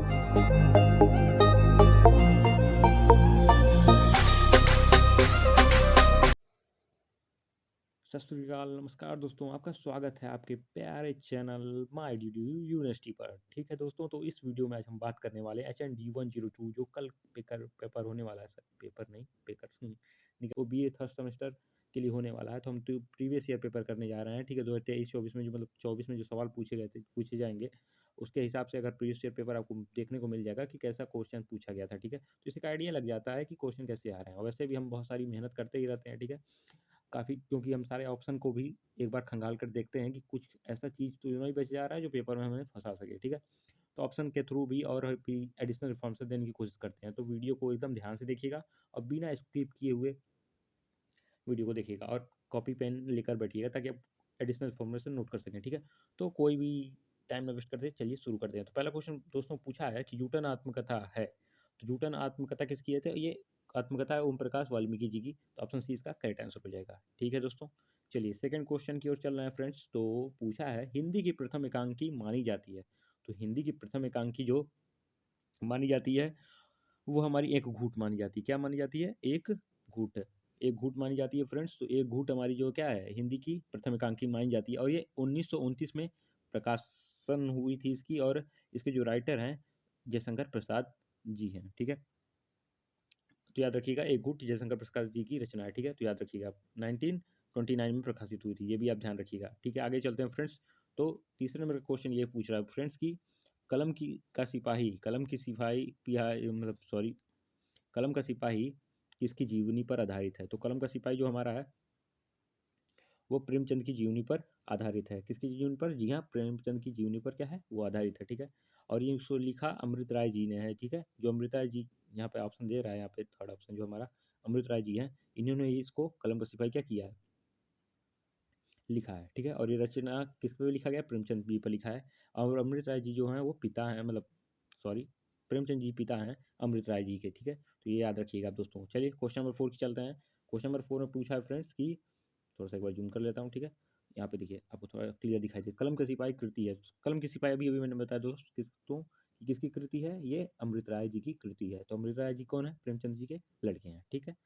सत श्री अकाल, नमस्कार दोस्तों, आपका स्वागत है आपके प्यारे चैनल माय डी यूनिवर्सिटी पर। ठीक है दोस्तों, तो इस वीडियो में आज हम बात करने वाले हैं HND 102 जो कल पेपर होने वाला है। सर पेपर नहीं, वो BA थर्ड सेमेस्टर के लिए होने वाला है। तो हम तो प्रीवियस ईयर पेपर करने जा रहे हैं। ठीक है, 2023-24 में जो मतलब 24 में जो सवाल पूछे जाएंगे, उसके हिसाब से अगर प्रीवियस ईयर पेपर आपको देखने को मिल जाएगा कि कैसा क्वेश्चन पूछा गया था। ठीक है, तो इसका आइडिया लग जाता है कि क्वेश्चन कैसे आ रहे हैं। और वैसे भी हम बहुत सारी मेहनत करते ही रहते हैं। ठीक है, काफ़ी, क्योंकि हम सारे ऑप्शन को भी एक बार खंगाल कर देखते हैं कि कुछ ऐसा चीज़ तो नहीं बच जा रहा है जो पेपर में हमें फंसा सके। ठीक है, तो ऑप्शन के थ्रू भी और भी एडिशनल इन्फॉर्मेशन देने की कोशिश करते हैं। तो वीडियो को एकदम ध्यान से देखिएगा और बिना स्किप किए हुए वीडियो को देखिएगा और कॉपी पेन लेकर बैठिएगा ताकि आप एडिशनल इन्फॉर्मेशन नोट कर सकें। ठीक है, तो कोई भी टाइम ना वेस्ट करते, चलिए शुरू करते हैं। तो पहला क्वेश्चन दोस्तों पूछा है कि न्यूटन आत्मकथा है। तो न्यूटन आत्मकथा किसकी है? तो ये आत्मकथा है ओम प्रकाश वाल्मीकि जी की। तो ऑप्शन सी इसका करेक्ट आंसर हो जाएगा। ठीक है दोस्तों, चलिए सेकंड क्वेश्चन की ओर चल रहे हैं फ्रेंड्स। तो पूछा है हिंदी की प्रथम एकांकी मानी जाती है। तो हिंदी की प्रथम एकांकी जो मानी जाती है वो हमारी एक घूट मानी जाती है। क्या मानी जाती है? एक घूट। एक घूट मानी जाती है फ्रेंड्स। तो एक घूट हमारी जो क्या है, हिंदी की प्रथम एकांकी मानी जाती है। और ये 1929 में प्रकाशन हुई थी इसकी। और इसके जो राइटर हैं जयशंकर प्रसाद जी हैं। ठीक है, तो याद रखिएगा एक घूट जयशंकर प्रसाद जी की रचना है। ठीक है, तो याद रखिएगा 1929 में प्रकाशित हुई थी, ये भी आप ध्यान रखिएगा। ठीक है, आगे चलते हैं फ्रेंड्स। तो तीसरे नंबर का क्वेश्चन ये पूछ रहा है फ्रेंड्स की कलम का सिपाही किसकी जीवनी पर आधारित है? तो कलम का सिपाही जो हमारा है वो प्रेमचंद की जीवनी पर आधारित है। किसकी जीवनी पर? जी हाँ, प्रेमचंद की जीवनी पर क्या है, वो आधारित है। ठीक है, और ये उसको लिखा अमृत राय जी ने है। ठीक है, जो अमृत राय जी यहाँ पे ऑप्शन दे रहा है, यहाँ पे थर्ड ऑप्शन जो हमारा अमृत राय जी हैं, इन्होंने इसको कलम का सिपाही क्या किया है, लिखा है। ठीक है, और ये रचना किस पे लिखा गया? प्रेमचंद जी पर लिखा है। और अमृत राय जी जो हैं वो पिता हैं, मतलब सॉरी, प्रेमचंद जी पिता हैं अमृत राय जी के। ठीक है, तो ये याद रखिएगा आप दोस्तों। चलिए क्वेश्चन नंबर 4 की चलते हैं। क्वेश्चन नंबर 4 में पूछा है फ्रेंड्स की, थोड़ा सा एक बार जूम कर लेता हूँ। ठीक है, यहाँ पे देखिए आपको थोड़ा क्लियर दिखाई दे, कलम के सिपाही कृति है। कलम के सिपाही अभी अभी मैंने बताया दोस्तों कि किसकी कृति है, ये अमृत राय जी की कृति है। तो अमृत राय जी कौन है? प्रेमचंद जी के लड़के हैं। ठीक है,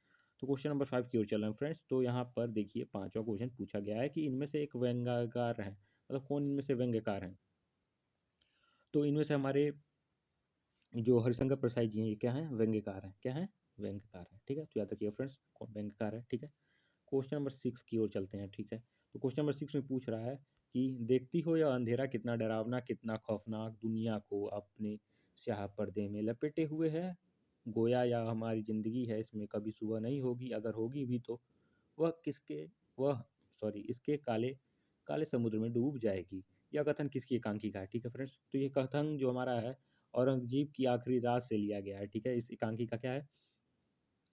तो क्वेश्चन नंबर 5 की ओर चल रहे हैं फ्रेंड्स। तो यहाँ पर देखिए पांचवा क्वेश्चन पूछा गया है कि इनमें से एक व्यंग्यकार है, मतलब कौन इनमें से व्यंग्यकार है? तो इनमें से हमारे जो हरिशंकर प्रसाद जी हैं ये क्या है? व्यंग्यकार हैं। क्या है? व्यंग्यकार है। ठीक है, तो याद रखिए फ्रेंड्स कौन व्यंग्यकार है। ठीक है, क्वेश्चन नंबर 6 की ओर चलते हैं। ठीक है, तो क्वेश्चन नंबर 6 में पूछ रहा है कि देखती हो यह अंधेरा कितना डरावना, कितना खौफनाक, दुनिया को अपने स्याह पर्दे में लपेटे हुए है। गोया या हमारी ज़िंदगी है, इसमें कभी सुबह नहीं होगी, अगर होगी भी तो वह किसके वह सॉरी इसके काले काले समुद्र में डूब जाएगी। यह कथन किसकी एकांकी का है? ठीक है फ्रेंड्स, तो ये कथन जो हमारा है औरंगजेब की आखिरी रात से लिया गया है। ठीक है, इस एकांकी का क्या है,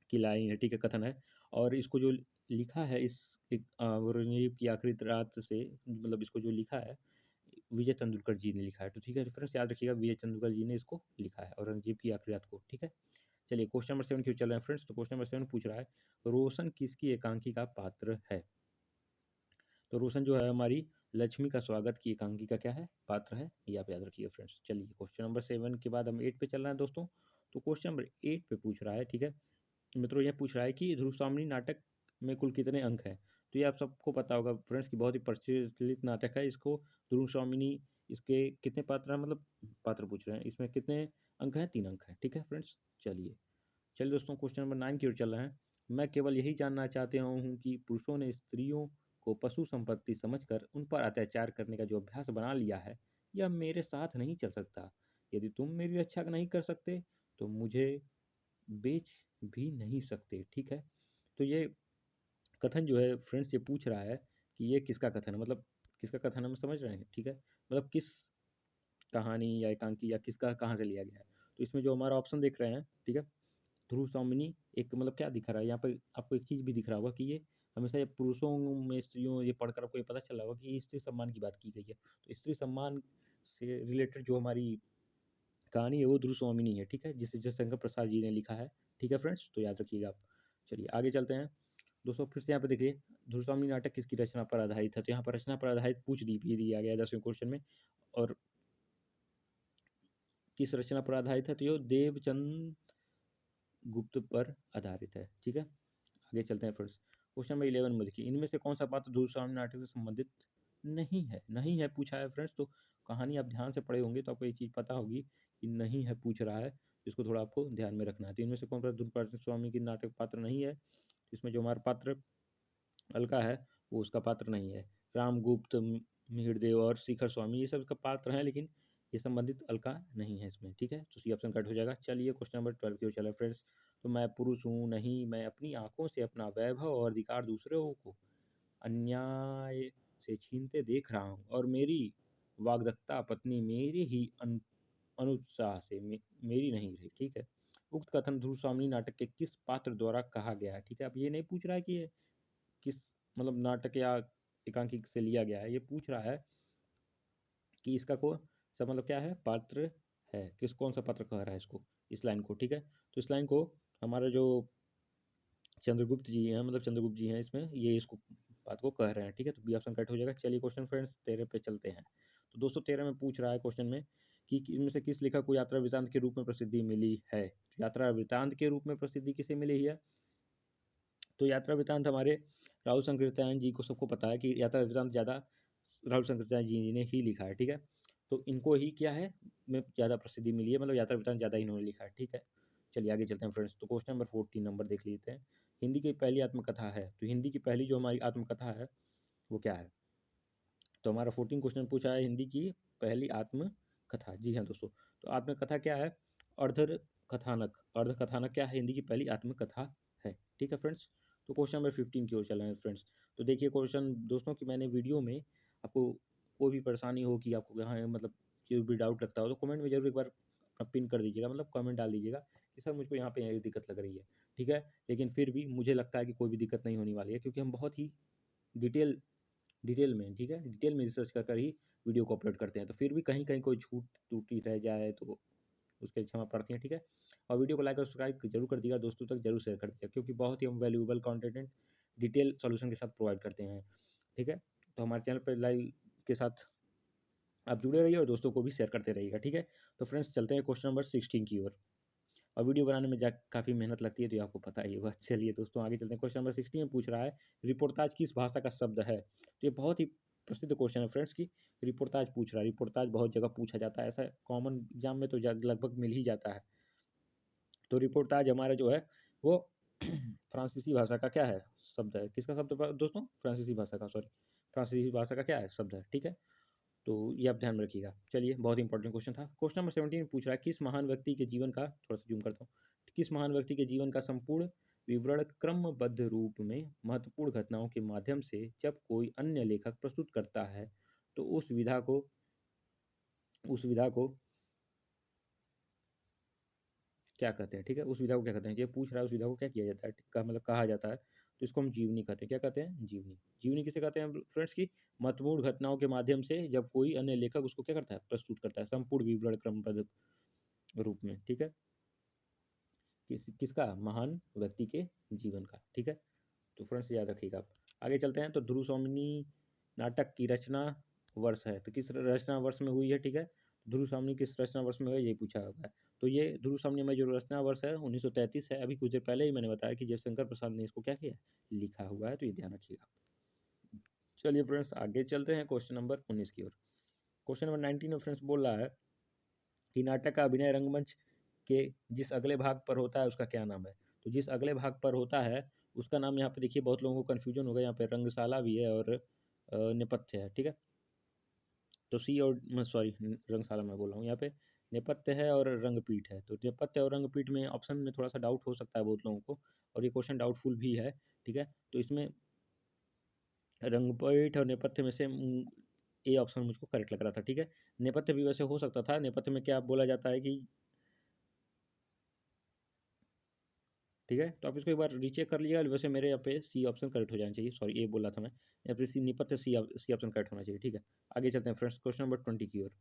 की लाइन है। ठीक है, कथन है। और इसको जो लिखा है इस औरंगजेब की आखिरी रात से, मतलब इसको जो लिखा है विजय तेंदुलकर जी ने लिखा है। तो ठीक है रेफरेंस याद रखिएगा, विजय तेंदुलकर जी ने इसको लिखा है औरंगजेब की आखिरी रात को। ठीक है, चलिए क्वेश्चन नंबर 7 क्यों चल रहे हैं फ्रेंड्स। तो क्वेश्चन नंबर 7 पूछ रहा है रोशन किसकी एकांकी का पात्र है? तो रोशन जो है हमारी लक्ष्मी का स्वागत की एकांकी का क्या है, पात्र है। ये आप याद रखिए फ्रेंड्स। चलिए क्वेश्चन नंबर 7 के बाद हम 8 पे चल रहे हैं दोस्तों। तो क्वेश्चन नंबर 8 पे पूछ रहा है, ठीक है मित्रों, ये पूछ रहा है कि ध्रुवसामनी नाटक में कुल कितने अंक हैं? तो ये आप सबको पता होगा फ्रेंड्स कि बहुत ही प्रचलित नाटक है। इसको ध्रुवसामनी, इसके कितने पात्र हैं, मतलब पात्र पूछ रहे हैं, इसमें कितने अंक हैं? 3 अंक हैं। ठीक है फ्रेंड्स, चलिए चलिए दोस्तों क्वेश्चन नंबर 9 की ओर चल रहे हैं। मैं केवल यही जानना चाहते हूँ कि पुरुषों ने स्त्रियों को पशु संपत्ति समझकर उन पर अत्याचार करने का जो अभ्यास बना लिया है, यह मेरे साथ नहीं चल सकता। यदि तुम मेरी रक्षा नहीं कर सकते तो मुझे बेच भी नहीं सकते। ठीक है, तो ये कथन जो है फ्रेंड्स ये पूछ रहा है कि ये किसका कथन है, मतलब किसका कथन है, हम समझ रहे हैं। ठीक है, मतलब किस कहानी या एकांकी या किसका कहाँ से लिया गया है। तो इसमें जो हमारा ऑप्शन देख रहे हैं, ठीक है, ध्रुव स्वामिनी, एक मतलब क्या दिख रहा है यहाँ पे आपको, एक चीज़ भी दिख रहा होगा कि ये हमेशा ये पुरुषों में स्त्रियों, ये पढ़कर आपको ये पता चला होगा कि स्त्री सम्मान की बात की गई है। तो स्त्री सम्मान से रिलेटेड जो हमारी कहानी है वो ध्रुव स्वामिनी है। ठीक है, जिसे जयशंकर प्रसाद जी ने लिखा है। ठीक है फ्रेंड्स, तो याद रखिएगा आप। चलिए आगे चलते हैं दोस्तों। फिर से यहाँ पे देखिए ध्रुव स्वामिनी नाटक किसकी रचना पर आधारित है? तो यहाँ पर रचना पर आधारित पूछ दी भी दिया गया है 10वें क्वेश्चन में। और किस रचना पर आधारित है? तो ये देवचंद गुप्त पर आधारित है। ठीक है, आगे चलते हैं फ्रेंड्स। क्वेश्चन नंबर 11 में देखिए, इनमें से कौन सा पात्र धूर्वाणी नाटक से संबंधित नहीं है? नहीं है पूछा है फ्रेंड्स, तो कहानी आप ध्यान से पढ़े होंगे तो आपको ये चीज़ पता होगी कि नहीं है पूछ रहा है, इसको थोड़ा आपको ध्यान में रखना है। तो इनमें से कौन सा धूर्वाणी स्वामी की नाटक पात्र नहीं है? इसमें जो हमारा पात्र अलका है वो उसका पात्र नहीं है। रामगुप्त, मिहिरदेव और शिखर स्वामी ये सब का पात्र हैं, लेकिन ये संबंधित अलका नहीं है इसमें। ठीक है, तो सी ऑप्शन कट हो जाएगा। चलिए क्वेश्चन नंबर 12 की ओर चला फ्रेंड्स। तो मैं पुरुष हूँ नहीं, मैं अपनी आंखों से अपना वैभव और अधिकार दूसरों को अन्याय से छीनते देख रहा हूँ, और मेरी वाग्दत्ता पत्नी मेरी ही अनुत्साह से मेरी नहीं रही। ठीक है, उक्त कथन ध्रुव स्वामी नाटक के किस पात्र द्वारा कहा गया है? ठीक है, अब ये नहीं पूछ रहा है कि ये किस मतलब नाटक या एकांकिक से लिया गया है, ये पूछ रहा है कि इसका को सब मतलब क्या है, पात्र है, किस कौन सा पात्र कह रहा है इसको, इस लाइन को। ठीक है, तो इस लाइन को हमारा जो चंद्रगुप्त जी हैं, मतलब चंद्रगुप्त जी हैं इसमें, ये इसको बात को कह रहे हैं। ठीक है, तो बी ऑप्शन करेक्ट हो जाएगा। चलिए क्वेश्चन फ्रेंड्स 13 पे चलते हैं। तो 213 में पूछ रहा है क्वेश्चन में कि इनमें से किस लेखक को यात्रा वृतांत के रूप में प्रसिद्धि मिली है? यात्रा वृतांत के रूप में प्रसिद्धि किसे मिली है? तो यात्रा वृतांत हमारे राहुल संकृत्यायन जी को सबको पता है कि यात्रा वृतांत ज़्यादा राहुल संकृत्यायन जी ने ही लिखा है। ठीक है, तो इनको ही क्या है में ज़्यादा प्रसिद्धि मिली है, मतलब यात्रा वृतांत ज़्यादा इन्होंने लिखा है। ठीक है, चलिए आगे चलते हैं फ्रेंड्स। तो क्वेश्चन नंबर 14 नंबर देख लेते हैं। हिंदी की पहली आत्मकथा है, तो हिंदी की पहली जो हमारी आत्मकथा है वो क्या है? तो हमारा 14 क्वेश्चन पूछा है हिंदी की पहली आत्मकथा। जी हाँ दोस्तों, तो आत्मकथा क्या है? अर्ध कथानक। अर्ध कथानक क्या है? हिंदी की पहली आत्मकथा है। ठीक है फ्रेंड्स, तो क्वेश्चन नंबर 15 की ओर चल रहे हैं फ्रेंड्स। तो देखिए क्वेश्चन दोस्तों कि मैंने वीडियो में आपको कोई भी परेशानी हो कि आपको यहाँ मतलब कोई भी डाउट लगता हो तो कमेंट में जरूर एक बार पिन कर दीजिएगा, मतलब कमेंट डाल दीजिएगा कि सर मुझको यहाँ पे ये दिक्कत लग रही है। ठीक है, लेकिन फिर भी मुझे लगता है कि कोई भी दिक्कत नहीं होने वाली है, क्योंकि हम बहुत ही डिटेल में, ठीक है, डिटेल में रिसर्च कर कर ही वीडियो को अपलोड करते हैं। तो फिर भी कहीं कहीं कोई छूट त्रुटि रह जाए तो उसके लिए क्षमा प्रार्थी है। ठीक है, और वीडियो को लाइक और सब्सक्राइब जरूर कर दिएगा, दोस्तों तक जरूर शेयर कर दिएगा, क्योंकि बहुत ही हम वैल्यूएबल कंटेंट डिटेल सॉल्यूशन के साथ प्रोवाइड करते हैं। ठीक है, तो हमारे चैनल पर लाइव के साथ आप जुड़े रहिए और दोस्तों को भी शेयर करते रहिएगा। ठीक है, तो फ्रेंड्स चलते हैं क्वेश्चन नंबर 16 की ओर। और वीडियो बनाने में जा काफ़ी मेहनत लगती है, तो ये आपको पता ही होगा। चलिए दोस्तों आगे चलते हैं। क्वेश्चन नंबर 16 में पूछ रहा है रिपोर्टाज किस भाषा का शब्द है? तो ये बहुत ही प्रसिद्ध क्वेश्चन है फ्रेंड्स की रिपोर्टाज पूछ रहा है। रिपोर्टाज बहुत जगह पूछा जाता है, ऐसा कॉमन एग्जाम में तो लगभग मिल ही जाता है। तो रिपोर्टाज हमारा जो है वो फ्रांसीसी भाषा का क्या है? शब्द है। किसका शब्द है दोस्तों? फ्रांसीसी भाषा का, सॉरी, फ्रांसीसी भाषा का क्या है? शब्द है। ठीक है, तो ये आप ध्यान में रखिएगा। चलिए, बहुत इंपॉर्टेंट क्वेश्चन था। क्वेश्चन नंबर 17 पूछ रहा है किस महान व्यक्ति के जीवन का, थोड़ा सा जूम करता हूँ, किस महान व्यक्ति के जीवन का संपूर्ण विवरण क्रमबद्ध रूप में महत्वपूर्ण घटनाओं के माध्यम से जब कोई अन्य लेखक प्रस्तुत करता है तो उस विधा को क्या कहते हैं? ठीक है, उस विधा को क्या कहते हैं? ये पूछ रहा है उस विधा को क्या किया जाता है, मतलब कहा जाता है, तो इसको हम जीवनी कहते हैं। क्या कहते हैं? जीवनी। जीवनी किसे कहते हैं फ्रेंड्स की महत्वपूर्ण घटनाओं के माध्यम से जब कोई अन्य लेखक उसको क्या करता है? प्रस्तुत करता है संपूर्ण विवरण क्रमबद्ध रूप में। ठीक है, किसका? महान व्यक्ति के जीवन का। ठीक है, तो फ्रेंड्स याद रखिएगा आप। आगे चलते हैं। तो ध्रुव स्वामिनी नाटक की रचना वर्ष है, तो किस रचना वर्ष में हुई है? ठीक है, ध्रुव स्वामिनी किस रचना वर्ष में हुआ है, ये पूछा हुआ है। तो ये ध्रुव स्वामिनी में जो रचना वर्ष है 1933 है। अभी कुछ देर पहले ही मैंने बताया कि जयशंकर प्रसाद ने इसको क्या किया है? लिखा हुआ है, तो ये ध्यान रखिएगा। चलिए फ्रेंड्स आगे चलते हैं क्वेश्चन नंबर 19 की ओर। क्वेश्चन नंबर 19 में फ्रेंड्स बोल रहा है कि नाटक का अभिनय रंगमंच के जिस अगले भाग पर होता है उसका क्या नाम है? तो जिस अगले भाग पर होता है उसका नाम, यहाँ पे देखिए बहुत लोगों को कन्फ्यूजन होगा, यहाँ पे रंगशाला भी है और नेपथ्य है। ठीक है, तो सी और सॉरी रंगशाला मैं बोल रहा हूँ, यहाँ पे नेपथ्य है और रंगपीठ है। तो नेपथ्य और रंगपीठ में ऑप्शन में थोड़ा सा डाउट हो सकता है बहुत लोगों को, और ये क्वेश्चन डाउटफुल भी है। ठीक है, तो इसमें रंगपीठ और नेपथ्य में से ए ऑप्शन मुझको करेक्ट लग रहा था। ठीक है, नेपथ्य भी वैसे हो सकता था। नेपथ्य में क्या बोला जाता है कि, ठीक है, तो आप इसको एक बार रीचेक कर लीजिएगा। वैसे मेरे यहाँ पे सी ऑप्शन करेक्ट हो जाना चाहिए, सॉरी ए बोला था मैं, यहाँ पे सी निपत्य सी ऑप्शन करेक्ट होना चाहिए। ठीक है, आगे चलते हैं फ्रेंड्स क्वेश्चन नंबर 20 की ओर।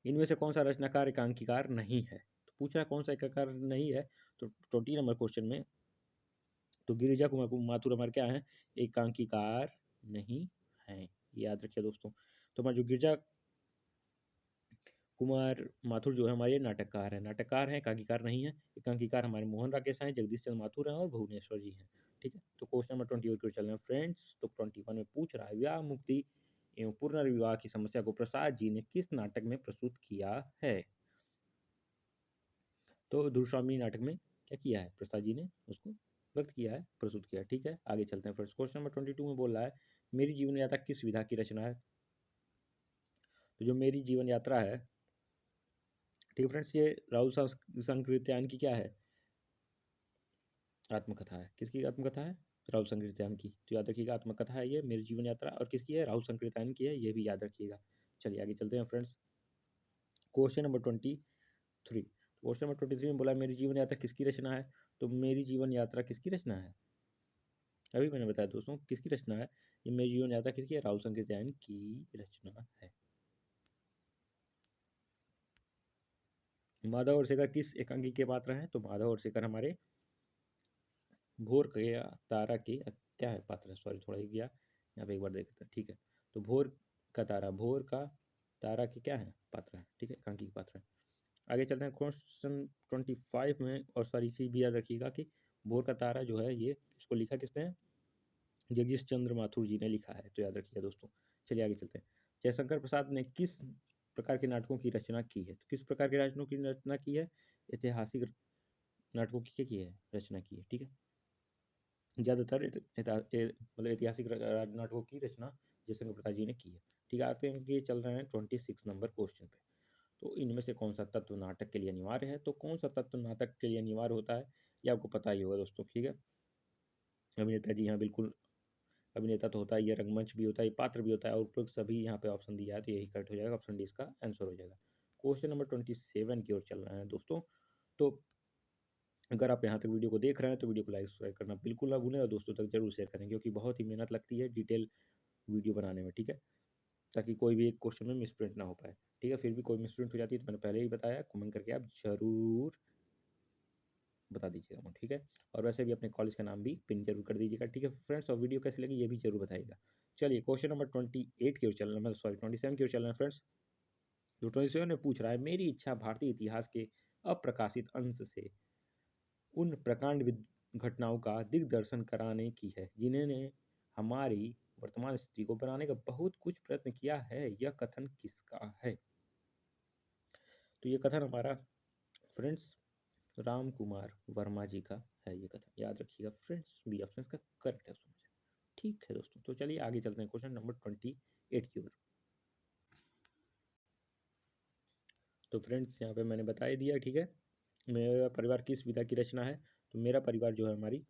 इनमें से कौन सा रचनाकार एकांकीकार नहीं है? तो पूछ रहा है कौन सा एकांकार नहीं है। तो 20 नंबर क्वेश्चन में तो गिरिजा कुमार माथुर हमारे क्या है? एकांकीकार नहीं है, याद रखिए दोस्तों। तो हमारे जो गिरिजा कुमार माथुर जो है हमारे नाटककार हैं, नाटककार हैं, एकांकीकार नहीं है। एकांकीकार हमारे मोहन राकेश हैं, जगदीश चंद्र माथुर हैं और भुवनेश्वर जी हैं। ठीक है, तो क्वेश्चन नंबर 20 और चल रहे हैं फ्रेंड्स। तो 21 में पूछ रहा है, विवाह मुक्ति एवं पुनर्विवाह की समस्या को प्रसाद जी ने किस नाटक में प्रस्तुत किया है? तो ध्रुवस्वामी नाटक में क्या किया है? प्रसाद जी ने उसको व्यक्त किया है, प्रस्तुत किया है। ठीक है, आगे चलते हैं फ्रेंड्स। क्वेश्चन नंबर 22 में बोल रहा है, मेरी जीवन यात्रा किस विधा की रचना है? तो जो मेरी जीवन यात्रा है, ठीक है फ्रेंड्स, ये राहुल संकृत्यायन की क्या है? आत्मकथा है। किसकी आत्मकथा है? राहुल संकृत्यायन की। तो याद रखिएगा, आत्मकथा है ये मेरी जीवन यात्रा, और किसकी है? राहुल संकृत्यायन की है, ये भी याद रखिएगा। चलिए आगे चलते हैं friends. Question number 23। Question number 23 में बोला मेरी जीवन यात्रा किसकी रचना है? तो मेरी जीवन यात्रा किसकी रचना है? अभी मैंने बताया दोस्तों किसकी रचना है। ये मेरी जीवन यात्रा किसकी है? राहुल संकृत्यायन की रचना है। माधव और शेखर किस एकांकी के पात्र हैं? तो माधव और शेखर हमारे भोर के तारा के क्या है पात्र है? सॉरी, थोड़ा ही गया यहाँ पे, एक बार देखते हैं। ठीक है, तो भोर का तारा, भोर का तारा के क्या है? पात्र है। ठीक है, एकांकी के पात्र है। आगे चलते हैं क्वेश्चन 25 में। और सारी चीज़ भी याद रखिएगा कि भोर का तारा जो है ये इसको लिखा किसने है? जगदीश चंद्र माथुर जी ने लिखा है, तो याद रखिएगा दोस्तों। चलिए आगे चलते हैं। जयशंकर प्रसाद ने किस प्रकार के नाटकों की रचना की है? तो किस प्रकार के नाटकों की रचना की है? ऐतिहासिक नाटकों की क्या की है? रचना की है। ठीक है, ज़्यादातर मतलब ऐतिहासिक नाटकों की रचना जयशंकर प्रसाद जी ने की है। ठीक है, आते हैं कि चल रहे हैं 26 नंबर क्वेश्चन पे। तो इनमें से कौन सा तत्व नाटक के लिए अनिवार्य है? तो कौन सा तत्व नाटक के लिए अनिवार्य होता है, ये आपको पता ही होगा दोस्तों। ठीक है, अभिनेता, जी हाँ बिल्कुल, अभिनेता तो होता है, ये रंगमंच भी होता है, ये पात्र भी होता है, और उपरोक्त सभी यहाँ पे ऑप्शन दिया है, तो यही करेक्ट हो जाएगा। ऑप्शन डी इसका आंसर हो जाएगा। क्वेश्चन नंबर 27 की ओर चल रहे हैं दोस्तों। तो अगर आप यहाँ तक वीडियो को देख रहे हैं तो वीडियो को लाइक शेयर करना बिल्कुल ना भूलें, और दोस्तों तक जरूर शेयर करें, क्योंकि बहुत ही मेहनत लगती है डिटेल वीडियो बनाने में। ठीक है, ताकि कोई भी एक क्वेश्चन में मिसप्रिंट ना हो पाए। ठीक है, फिर भी कोई मिसप्रिंट हो जाती है तो मैंने पहले ही बताया, कमेंट करके आप जरूर बता दीजिएगा मुझे। ठीक है, और वैसे भी अपने कॉलेज का नाम भी पिन जरूर कर दीजिएगा। ठीक है फ्रेंड्स, और वीडियो कैसी लगी ये भी जरूर बताइएगा। चलिए क्वेश्चन नंबर 28 की ओर चलना, मतलब सॉरी 27 की ओर चलना है फ्रेंड्स। जो 27 में पूछ रहा है, मेरी इच्छा भारतीय इतिहास के अप्रकाशित अंश से उन प्रकांड घटनाओं का दिग्दर्शन कराने की है जिन्होंने हमारी वर्तमान स्थिति को बनाने का बहुत कुछ प्रयत्न किया है। यह कथन किसका है? तो ये कथन हमारा फ्रेंड्स राम कुमार वर्मा जी का है। ये कथन याद रखिएगा फ्रेंड्स, बी ऑप्शन का करेक्ट है उसमें। ठीक है दोस्तों, तो चलिए आगे चलते हैं क्वेश्चन नंबर 28 की ओर। तो फ्रेंड्स यहाँ पे मैंने बता ही दिया। ठीक है, मेरा परिवार किस विधा की रचना है? तो मेरा परिवार जो है हमारी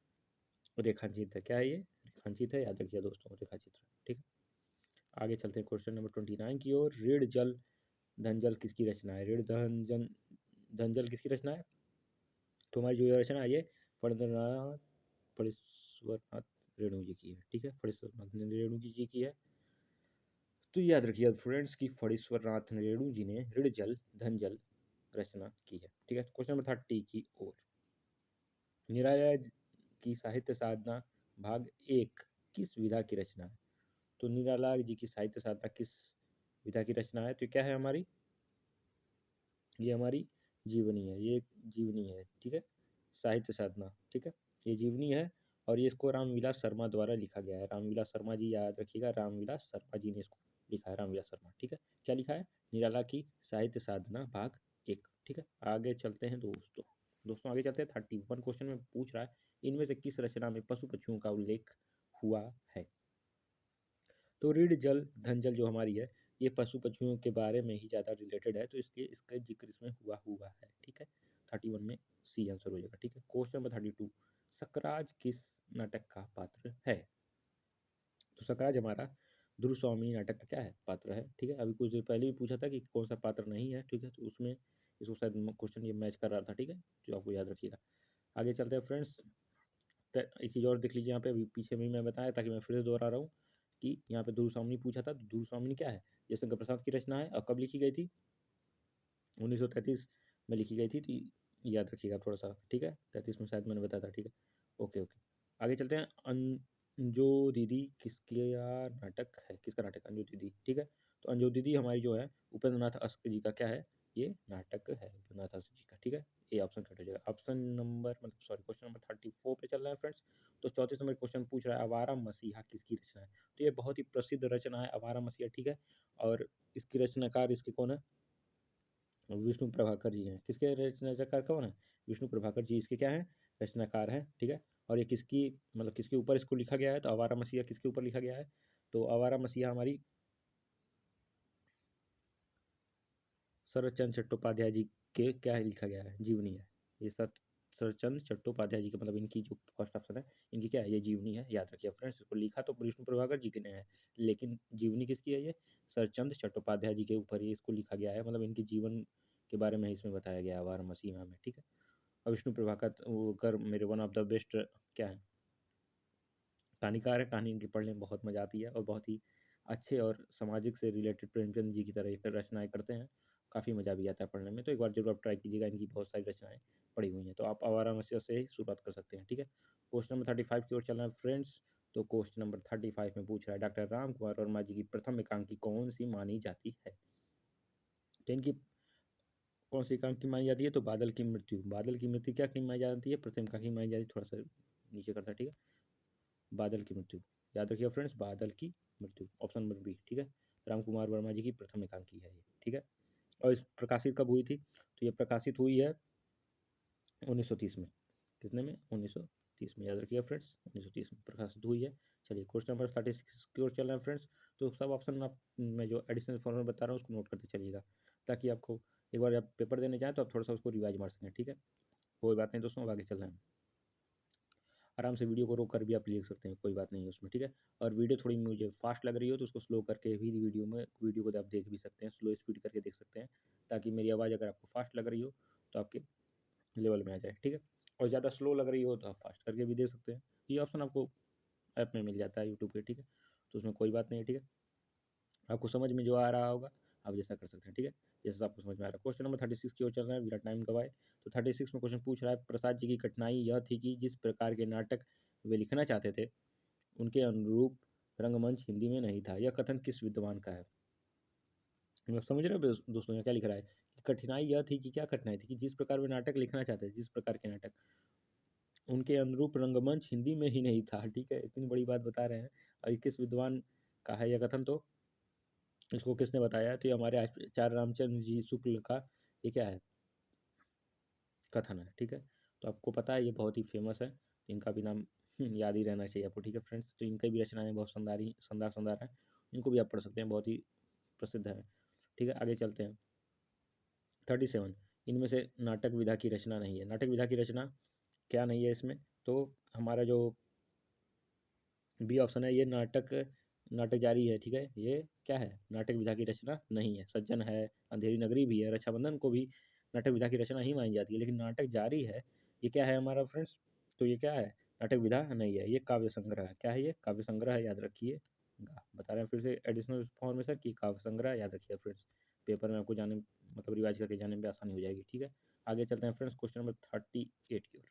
रेखांचित है। क्या है ये? रेखांचित है, याद रखिए दोस्तों, रेखाचित्र। ठीक है, आगे चलते हैं क्वेश्चन नंबर 29 की ओर। ऋण जल धनजल किसकी रचना है? ऋण धन धनजल किसकी रचना है? तो हमारी जो रचना है ये फणींद्रनाथ फणीश्वरनाथ रेणु जी की है। ठीक है, फणीश्वरनाथ रेणु जी की है। तो याद रखिए फ्रेंड्स की फणीश्वरनाथ रेणु जी ने ऋण जल धन जल रचना की है। ठीक है, क्वेश्चन नंबर 30 की ओर। निराला की साहित्य साधना भाग 1 किस विधा की रचना है? तो निराला जी की साहित्य साधना किस विधा की रचना है? तो क्या है हमारी? ये हमारी जीवनी है, ये जीवनी है। ठीक है, साहित्य साधना। ठीक है, ये जीवनी है, और ये इसको रामविलास शर्मा द्वारा लिखा गया है। रामविलास शर्मा जी, याद रखिएगा, रामविलास शर्मा जी ने इसको लिखा है, रामविलास शर्मा। ठीक है, क्या लिखा है? निराला की साहित्य साधना भाग 1। ठीक है, आगे चलते हैं दोस्तों। दोस्तों आगे चलते हैं 31 क्वेश्चन में पूछ रहा है, इनमें से किस रचना में पशु पक्षियों का उल्लेख हुआ है? तो ऋण जल धन जल जो हमारी है, ये पशु पक्षियों के बारे में ही ज़्यादा रिलेटेड है, तो इसलिए इसका जिक्र इसमें हुआ हुआ है। ठीक है, 31 में सी आंसर हो जाएगा। ठीक है, क्वेश्चन नंबर 32। सकराज किस नाटक का पात्र है? तो सकराज हमारा ध्रुव स्वामी नाटक का क्या है? पात्र है। ठीक है, अभी कुछ देर पहले भी पूछा था कि कौन सा पात्र नहीं है। ठीक है, तो उसमें इसको शायद क्वेश्चन ये मैच कर रहा था। ठीक है, जो आपको याद रखिएगा। आगे चलते हैं फ्रेंड्स। एक चीज़ और देख लीजिए यहाँ पे, अभी पीछे में मैं बताया, ताकि मैं फिर से दोहरा रहा हूँ कि यहाँ पे ध्रुव स्वामी पूछा था। तो ध्रुव स्वामी क्या है? जयशंकर प्रसाद की रचना है, और कब लिखी गई थी? 1933 में लिखी गई थी। तो याद रखिएगा थोड़ा सा। ठीक है, 33 में शायद मैंने बताया था। ठीक है, ओके ओके। आगे चलते हैं। अंजो दीदी किसके नाटक है? किसका नाटक? अंजो दीदी। ठीक है, तो अंजो दीदी हमारी जो है उपेंद्र नाथ अस्क जी का क्या है? ये नाटक है रघुनाथ जी का, ठीक है। ये ऑप्शन कट हो जाएगा। ऑप्शन नंबर मतलब सॉरी क्वेश्चन नंबर 34 पे चल रहा है फ्रेंड्स। तो 34 नंबर क्वेश्चन पूछ रहा है आवारा मसीहा किसकी रचना है। तो ये बहुत ही प्रसिद्ध रचना है आवारा मसीहा, ठीक है। और इसकी रचनाकार इसके कौन है, विष्णु प्रभाकर जी हैं। किसके रचनाकार कौन है, विष्णु प्रभाकर जी इसके क्या है, रचनाकार हैं, ठीक है। और ये किसकी मतलब किसके ऊपर इसको लिखा गया है, तो आवारा मसीहा किसके ऊपर लिखा गया है, तो आवारा मसीहा हमारी शरतचंद्र चट्टोपाध्याय जी के क्या है लिखा गया है, जीवनी है। ये शरतचंद्र चट्टोपाध्याय जी का मतलब इनकी जो फर्स्ट ऑप्शन है इनकी क्या है, ये जीवनी है, याद रखिए फ्रेंड्स। इसको लिखा तो विष्णु प्रभाकर जी के ने है, लेकिन जीवनी किसकी है, ये शरतचंद्र चट्टोपाध्याय जी के ऊपर ये इसको लिखा गया है, मतलब इनकी जीवन के बारे में इसमें बताया गया है आवारा मसीहा में, ठीक है। और विष्णु प्रभाकर वो कर मेरे वन ऑफ द बेस्ट क्या है, कहानीकार है। कहानी इनकी पढ़ने में बहुत मजा आती है और बहुत ही अच्छे और सामाजिक से रिलेटेड प्रेमचंद जी की तरह एक रचनाएं करते हैं, काफ़ी मज़ा भी आता है पढ़ने में। तो एक बार जरूर आप ट्राई कीजिएगा, इनकी बहुत सारी रचनाएं पढ़ी हुई हैं। तो आप आवारा मसीहा से ही शुरुआत कर सकते हैं, ठीक है। क्वेश्चन नंबर 35 की ओर चलना है फ्रेंड्स। तो क्वेश्चन नंबर 35 में पूछ रहा है डॉक्टर राम कुमार वर्मा जी की प्रथम एकांकी कौन सी मानी जाती है। तो इनकी कौन सी एकांकी मानी जाती है, तो बादल की मृत्यु। बादल की मृत्यु क्या की मानी जाती है, प्रथम एकांकी मानी जाती है। थोड़ा सा नीचे करता है, ठीक है। बादल की मृत्यु, याद रखिए फ्रेंड्स, बादल की मृत्यु ऑप्शन नंबर बी, ठीक है। राम कुमार वर्मा जी की प्रथम एकांकी है ये, ठीक है। और इस प्रकाशित कब हुई थी, तो ये प्रकाशित हुई है 1930 में। कितने में, 1930 में, याद रखिए फ्रेंड्स, 1930 में प्रकाशित हुई है। चलिए क्वेश्चन नंबर 36 की ओर चल रहे हैं फ्रेंड्स। तो सब ऑप्शन आप मैं जो एडिशनल फॉर्मेट बता रहा हूँ उसको नोट करते चलिएगा, ताकि आपको एक बार जब पेपर देने जाए तो आप थोड़ा सा उसको रिवाइज मार सकें, ठीक है। कोई बात नहीं दोस्तों, अब आगे चल रहे हैं। आराम से वीडियो को रोक कर भी आप लिख सकते हैं, कोई बात नहीं है उसमें, ठीक है। और वीडियो थोड़ी मुझे फास्ट लग रही हो तो उसको स्लो करके भी वीडियो को आप देख भी सकते हैं, स्लो स्पीड करके देख सकते हैं, ताकि मेरी आवाज़ अगर आपको फास्ट लग रही हो तो आपके लेवल में आ जाए, ठीक है। और ज़्यादा स्लो लग रही हो तो आप फास्ट करके भी देख सकते हैं। ये ऑप्शन आपको ऐप में मिल जाता है यूट्यूब पे, ठीक है। तो उसमें कोई बात नहीं है, ठीक है। आपको समझ में जो आ रहा होगा आप जैसा कर सकते हैं, ठीक है, जैसा आपको समझ में आ रहा है। क्वेश्चन नंबर 36 की ओर चल रहा है, बिना टाइम गवाए। तो 36 में क्वेश्चन पूछ रहा है प्रसाद जी की कठिनाई यह थी कि जिस प्रकार के नाटक वे लिखना चाहते थे उनके अनुरूप रंगमंच हिंदी में नहीं था। यह कथन किस विद्वान का है। आप समझ रहे हो दोस्तों यहाँ क्या लिख रहा है कि कठिनाई यह थी कि क्या कठिनाई थी कि जिस प्रकार वे नाटक लिखना चाहते थे, जिस प्रकार के नाटक, उनके अनुरूप रंगमंच हिंदी में ही नहीं था, ठीक है। इतनी बड़ी बात बता रहे हैं। और ये किस विद्वान का है यह कथन, तो इसको किसने बताया है, तो ये हमारे आचार्य रामचंद्र जी शुक्ल का ये क्या है, कथन है, ठीक है। तो आपको पता है ये बहुत ही फेमस है, इनका भी नाम याद ही रहना चाहिए आपको, ठीक है फ्रेंड्स। तो इनकी भी रचनाएं बहुत शानदार हैं, इनको भी आप पढ़ सकते हैं, बहुत ही प्रसिद्ध है, ठीक है। आगे चलते हैं। 37, इनमें से नाटक विधा की रचना नहीं है। नाटक विधा की रचना क्या नहीं है इसमें, तो हमारा जो बी ऑप्शन है, ये नाटक नाटक जारी है, ठीक है। ये क्या है, नाटक विधा की रचना नहीं है। सज्जन है, अंधेरी नगरी भी है, रक्षाबंधन को भी नाटक विधा की रचना ही मानी जाती है, लेकिन नाटक जारी है ये क्या है हमारा फ्रेंड्स, तो ये क्या है, नाटक विधा नहीं है, ये काव्य संग्रह है। क्या है, ये काव्य संग्रह है, याद रखिए। बता रहे हैं फिर से एडिशनल फॉर्मेशन की काव्य संग्रह, याद रखिए फ्रेंड्स। पेपर में आपको जाने मतलब रिवाइज करके जाने में आसानी हो जाएगी, ठीक है। आगे चलते हैं फ्रेंड्स क्वेश्चन नंबर 38 की ओर।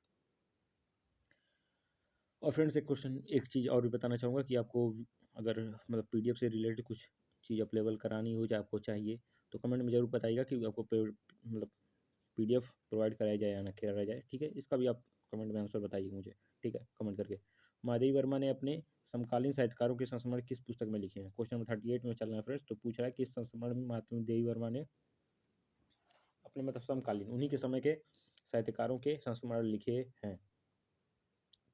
और फ्रेंड्स एक चीज़ और भी बताना चाहूँगा कि आपको अगर मतलब पीडीएफ से रिलेटेड कुछ चीज़ अवेलेबल करानी हो या आपको चाहिए तो कमेंट में ज़रूर बताइएगा कि आपको मतलब पीडीएफ प्रोवाइड कराया जाए या ना कराया जाए, ठीक है। इसका भी आप कमेंट में आंसर बताइए मुझे, ठीक है, कमेंट करके। महादेवी वर्मा ने अपने समकालीन साहित्यकारों के संस्मरण किस पुस्तक में लिखे हैं। क्वेश्चन नंबर 38 में चल रहा है फ्रेंड्स। तो पूछ रहा है किस संस्मरण में महात्मा देवी वर्मा ने अपने मतलब समकालीन उन्हीं के समय के साहित्यकारों के संस्मरण लिखे हैं।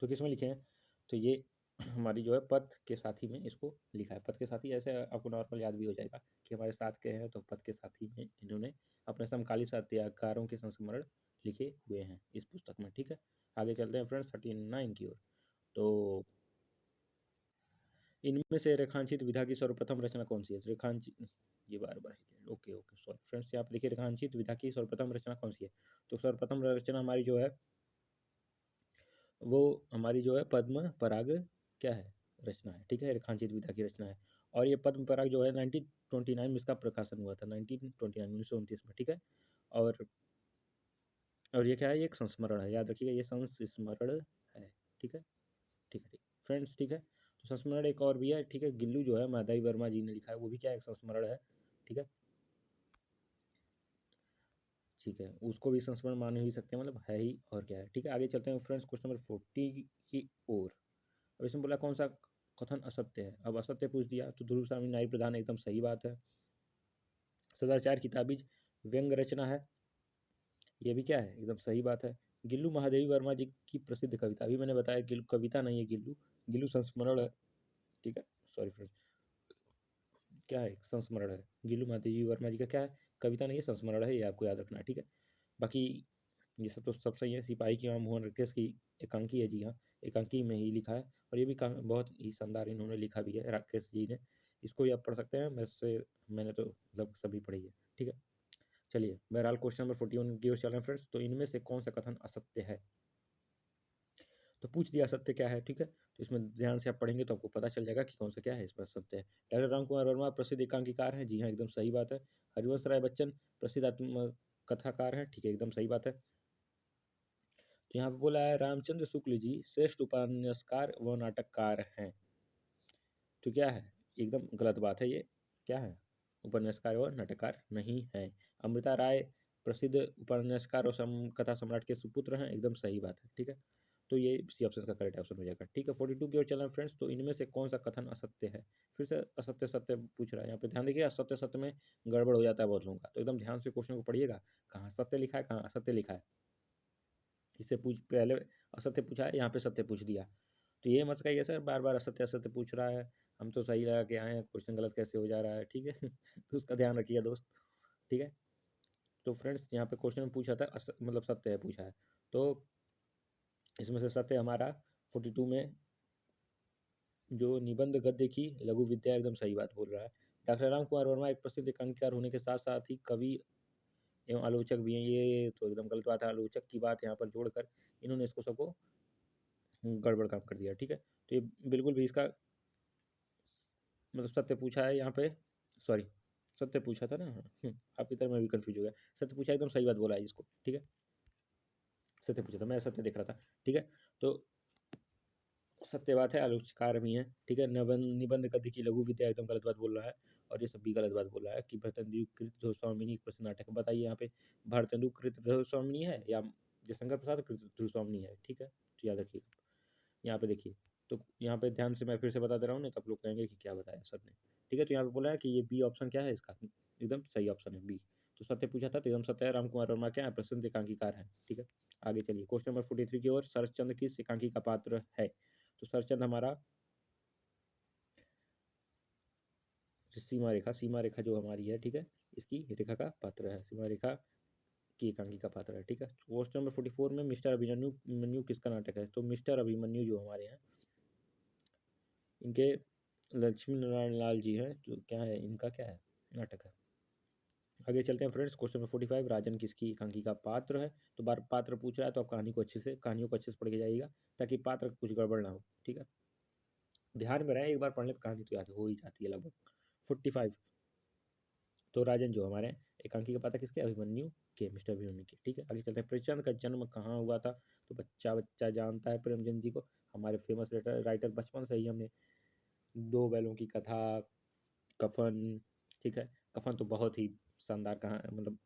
तो किस में लिखे हैं, तो ये हमारी जो है पथ के साथी में इसको लिखा है। पथ के साथी ऐसे आपको नॉर्मल याद भी हो जाएगा कि हमारे साथ के हैं, तो पथ के साथी में इन्होंने अपने समकालीन साहित्यकारों के संस्मरण लिखे हुए हैं इस पुस्तक में, ठीक है। आगे चलते हैं फ्रेंड्स 39 की ओर। तो इनमें से रेखांचित विधा की सर्वप्रथम रचना कौन सी है। रेखांचित, ये बार बार ओके ओके सॉरी फ्रेंड्स, यहाँ पे देखिए रेखांचित विधा की सर्वप्रथम रचना कौन सी है। तो सर्वप्रथम रचना हमारी जो है वो हमारी जो है पद्म पराग क्या है, रचना है, ठीक है, रेखांचित विधा की रचना है। और ये पद्म पराग जो है 1929 में इसका प्रकाशन हुआ था, 1929 1929 में, ठीक है। और और ये क्या है, ये एक संस्मरण है, याद रखिएगा ये संस्मरण है, ठीक है, ठीक है, ठीक फ्रेंड्स, ठीक है। तो संस्मरण एक और भी है, ठीक है, गिल्लू जो है माधवी वर्मा जी ने लिखा है, वो भी क्या एक संस्मरण है, ठीक है। ठीक है, उसको भी संस्मरण मान ही सकते हैं, मतलब है ही, और क्या है। ठीक है, आगे चलते हैं फ्रेंड्स क्वेश्चन नंबर 40 की ओर। अब इसमें बोला कौन सा कथन असत्य है। अब असत्य पूछ दिया तो ध्रुव स्वामी नारी प्रधान एकदम सही बात है। सदाचार की ताबीज व्यंग रचना है, ये भी क्या है, एकदम सही बात है। गिल्लू महादेवी वर्मा जी की प्रसिद्ध कविता, अभी मैंने बताया गिल्लू कविता नहीं है, गिल्लू गिल्लू संस्मरण है। ठीक है, सॉरी फ्रेंड्स, क्या है, संस्मरण है। गिल्लू महादेवी वर्मा जी का क्या है, कविता नहीं है, संस्मरण है, ये आपको याद रखना है। ठीक है, बाकी ये सब तो सब सही है। सिपाही की आम मोहन रिक्वेस की एकांकी है, जी हाँ, एकांकी में ही लिखा है, और ये भी बहुत ही शानदार इन्होंने लिखा भी है, राकेश जी ने। इसको भी आप पढ़ सकते हैं, मैंने तो लगभग सभी पढ़ी है। ठीक है, चलिए बहरहाल क्वेश्चन नंबर 41 की ओर चल रहे हैं फ्रेंड्स। तो इनमें से कौन सा कथन असत्य है, तो पूछ दिया असत्य क्या है। ठीक है, तो इसमें ध्यान से आप पढ़ेंगे तो आपको पता चल जाएगा कि कौन सा क्या है इसमें असत्य है। डॉक्टर राम कुमार वर्मा प्रसिद्ध एकांकीकार हैं, जी हाँ एकदम सही बात है। हरिवंश राय बच्चन प्रसिद्ध आत्म कथाकार हैं, ठीक है एकदम सही बात है। तो यहाँ पे बोला है रामचंद्र शुक्ल जी श्रेष्ठ उपन्यासकार व नाटककार हैं, तो क्या है, एकदम गलत बात है ये, क्या है, उपन्यासकार और नाटककार नहीं है। अमृता राय प्रसिद्ध उपन्यासकार और कथा सम्राट के सुपुत्र हैं, एकदम सही बात है। ठीक है, तो ये सी ऑप्शन का करेक्ट ऑप्शन हो जाएगा। ठीक है, 42 की ओर चल रहे हैं फ्रेंड्स। तो इनमें से कौन सा कथन असत्य है, फिर से असत्य सत्य पूछ रहा है। यहाँ पे ध्यान देखिए, असत्य सत्य में गड़बड़ हो जाता है बहुत लोगों का, तो एकदम ध्यान से क्वेश्चन को पढ़िएगा, कहाँ सत्य लिखा है, कहाँ असत्य लिखा है। इससे पूछ पहले असत्य पूछा है, यहाँ पे सत्य पूछ दिया, तो ये मत कहिए सर बार बार असत्य असत्य पूछ रहा है, हम तो सही लगा के आए हैं, क्वेश्चन गलत कैसे हो जा रहा है। ठीक है तो उसका ध्यान रखिए दोस्त। ठीक है, तो फ्रेंड्स यहाँ पे क्वेश्चन पूछा था मतलब सत्य है पूछा है, तो इसमें से सत्य हमारा 42 में जो निबंध गद्य की लघु विद्या, एकदम सही बात बोल रहा है। डॉक्टर राम कुमार वर्मा एक प्रसिद्ध एकांकीकार होने के साथ साथ ही कवि एवं आलोचक भी हैं, ये तो एकदम गलत बात है। आलोचक की बात यहाँ पर जोड़कर इन्होंने इसको सबको गड़बड़ काम कर दिया। ठीक है, तो ये बिल्कुल भी इसका मतलब सत्य पूछा है यहाँ पे, सॉरी सत्य पूछा था ना, आपकी तरह मैं भी कंफ्यूज हो गया। सत्य पूछा, एकदम सही बात बोला है इसको। ठीक है, सत्य पूछा था, मैं सत्य देख रहा था। ठीक है, तो सत्य बात है, आलोचकार भी हैं। ठीक है, निबंध गद्य की लघु विद्या, एकदम गलत बात बोल रहा है, और ये सब भी गलत बात बोल रहा है कि भरतेंदु कृत स्वामिनी प्रसिद्ध नाटक। बताइए यहाँ पे भरतेंदु कृत स्वामिनी है या जयशंकर प्रसाद कृत स्वामिनी है। ठीक है, तो याद रखिए, यहाँ पे देखिए, तो यहाँ पे ध्यान से मैं फिर से बता दे रहा हूँ, नहीं तो आप लोग कहेंगे कि क्या बताया सर ने। ठीक है, तो यहाँ पे बोला है कि ये बी ऑप्शन क्या है इसका, एकदम सही ऑप्शन है बी। तो सत्य पूछा था तो एकदम सत्य है, राम कुमार वर्मा क्या है, प्रसिद्ध एकांकीकार हैं। ठीक है, आगे चलिए क्वेश्चन नंबर 43 की ओर। शरदचंद्र किस एकांकी का पात्र है, तो शरदचंद्र हमारा सीमा रेखा जो हमारी है, ठीक है, इसकी रेखा का पात्र है, सीमा रेखा की एकांकी का पात्र है। ठीक है, क्वेश्चन नंबर 44 में मिस्टर अभिमन्यु मन्यु किसका नाटक है, तो मिस्टर अभिमन्यु जो हमारे हैं, इनके लक्ष्मी नारायण लाल जी हैं, जो क्या है, इनका क्या है, नाटक है। आगे चलते हैं फ्रेंड्स, क्वेश्चन नंबर 45, राजन किसकी एकांकी का पात्र है। तो बार पात्र पूछ रहा है, तो आप कहानियों को अच्छे से पढ़ के जाइएगा, ताकि पात्र कुछ गड़बड़ ना हो। ठीक है, ध्यान में रहे, एक बार पढ़ने पर कहानी तो याद हो ही जाती है लगभग। 45, तो राजन जो हमारे एकांकी का पात्र किसके, अभिमन्यु के, मिस्टर अभिमन्यु के। ठीक है, आगे चलते हैं, प्रेमचंद का जन्म कहाँ हुआ था, तो बच्चा बच्चा जानता है प्रेमचंद जी को, हमारे फेमस राइटर, बचपन से ही हमने दो बैलों की कथा, कफन, ठीक है, कफन तो बहुत ही शानदार कहानी, मतलब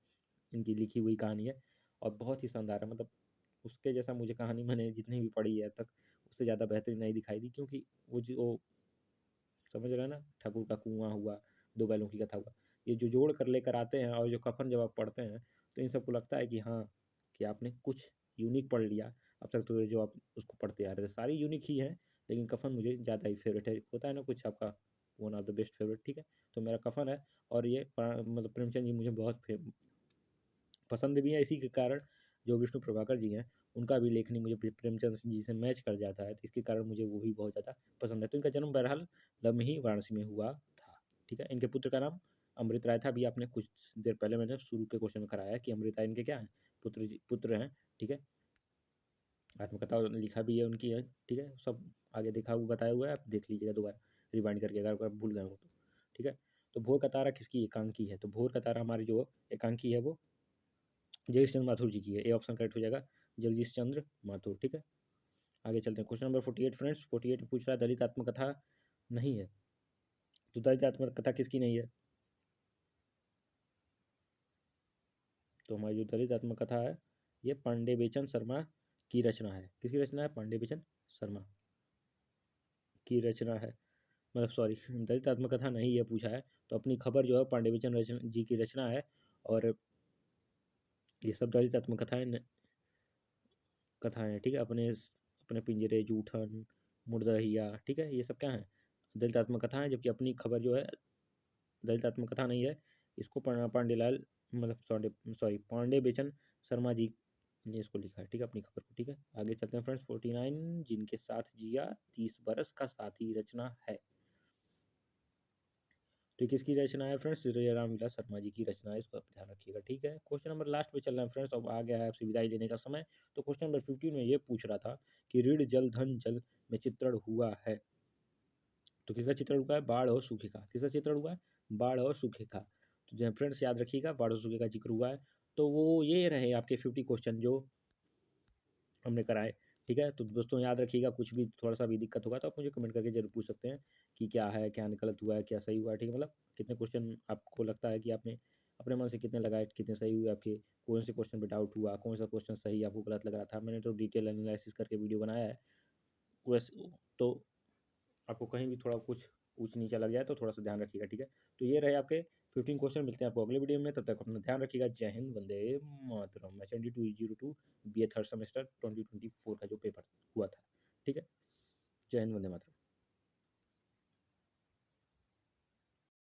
इनकी लिखी हुई कहानी है, और बहुत ही शानदार है, मतलब उसके जैसा मुझे कहानी मैंने जितनी भी पढ़ी है अब तक, उससे ज़्यादा बेहतरीन नहीं दिखाई दी, क्योंकि वो जो समझ रहे हैं ना, ठाकुर का कुआं हुआ, दो बैलों की कथा हुआ, ये जो जोड़ कर लेकर आते हैं, और जो कफन जब आप पढ़ते हैं, तो इन सबको लगता है कि हाँ, कि आपने कुछ यूनिक पढ़ लिया। अब तक तो जो आप उसको पढ़ते आ रहे थे सारी यूनिक ही है, लेकिन कफन मुझे ज़्यादा ही फेवरेट है, होता है ना कुछ आपका one of the best favourite. ठीक है, तो मेरा कफन है, और ये मतलब प्रेमचंद जी मुझे बहुत पसंद भी है, इसी के कारण जो विष्णु प्रभाकर जी हैं, उनका भी लेखनी मुझे प्रेमचंद जी से मैच कर जाता है, तो इसके कारण मुझे वो भी बहुत ज़्यादा पसंद है। तो इनका जन्म बहरहाल लम्ही वाराणसी में हुआ था। ठीक है, इनके पुत्र का नाम अमृत राय था, अभी आपने कुछ देर पहले मैंने शुरू के क्वेश्चन में कराया कि अमृत राय इनके क्या हैं, पुत्र हैं। ठीक है, आत्मकथा लिखा भी है उनकी है। ठीक है, सब आगे देखा हुआ बताया हुआ है, आप देख लीजिएगा दोबारा रिवाइंड करके, अगर आप भूल गए हो तो। ठीक है, तो भोर का तारा किसकी एकांकी है, तो भोर का तारा हमारी जो एकांकी है वो जगदीश चंद्र माथुर जी की है, ए ऑप्शन करेक्ट हो जाएगा, जगदीश चंद्र माथुर। ठीक है, आगे चलते हैं, क्वेश्चन नंबर 48 फ्रेंड्स। 48 पूछ रहा है दलित आत्मकथा नहीं है, तो दलित आत्मकथा किसकी नहीं है, तो हमारी जो दलित आत्मकथा है ये पांडे बेचन शर्मा की रचना है। किसकी रचना है? पांडे बेचन शर्मा की रचना है। मतलब सॉरी, दलित आत्मकथा नहीं ये पूछा है। तो अपनी खबर जो है पांडे बेचन जी की रचना है। और ये सब दलित आत्मकथाएं कथाएं हैं, ठीक है। अपने पिंजरे, जूठन, मुर्दहिया, ठीक है, ये सब क्या है? दलित आत्मकथा है। जबकि अपनी खबर जो है दलित आत्मकथा नहीं है। इसको पांडेलाल मतलब सॉरी पांडे बेचन शर्मा जी ने इसको लिखा है, ठीक है, अपनी खबर को, ठीक है। आगे चलते हैं फ्रेंड्स। 49 जिनके साथ जिया 30 बरस का साथी रचना है। तो किसकी रचना है फ्रेंड्स? राम विलास शर्मा जी की रचना है, इसको आप ध्यान रखिएगा, ठीक है। क्वेश्चन नंबर लास्ट पे चल रहा है फ्रेंड्स, अब आ गया है आपसे विदाई लेने का समय। तो क्वेश्चन नंबर 15 में ये पूछ रहा था कि ऋण जल धन जल में चित्रण हुआ है। तो किसका चित्रण हुआ है? बाढ़ और सूखे का। किसका चित्रण हुआ है? बाढ़ और सूखे का। तो जो फ्रेंड्स याद रखिएगा, बाढ़ और सूखे का जिक्र हुआ है। तो वो ये रहे आपके 50 क्वेश्चन जो हमने कराए, ठीक है। तो दोस्तों याद रखिएगा, कुछ भी थोड़ा सा भी दिक्कत होगा तो आप मुझे कमेंट करके जरूर पूछ सकते हैं कि क्या है, क्या गलत हुआ है, क्या सही हुआ है, ठीक है। मतलब कितने क्वेश्चन आपको लगता है कि आपने अपने मन से कितने लगाए, कितने सही हुए आपके, कौन से क्वेश्चन पे डाउट हुआ, कौन सा क्वेश्चन सही आपको गलत लग रहा था। मैंने तो डिटेल एनालिसिस करके वीडियो बनाया है। वैसे तो आपको कहीं भी थोड़ा कुछ ऊंच नीचा लग जाए तो थोड़ा सा ध्यान रखिएगा, ठीक है। तो ये रहे आपके 15 क्वेश्चन। मिलते हैं आपको अगले वीडियो में, तब तक अपना ध्यान रखिएगा। जय Hind, Vande Mataram. H 202 BA third semester 2024 का जो पेपर हुआ था, ठीक है। जय हिंद, वंदे मातरम।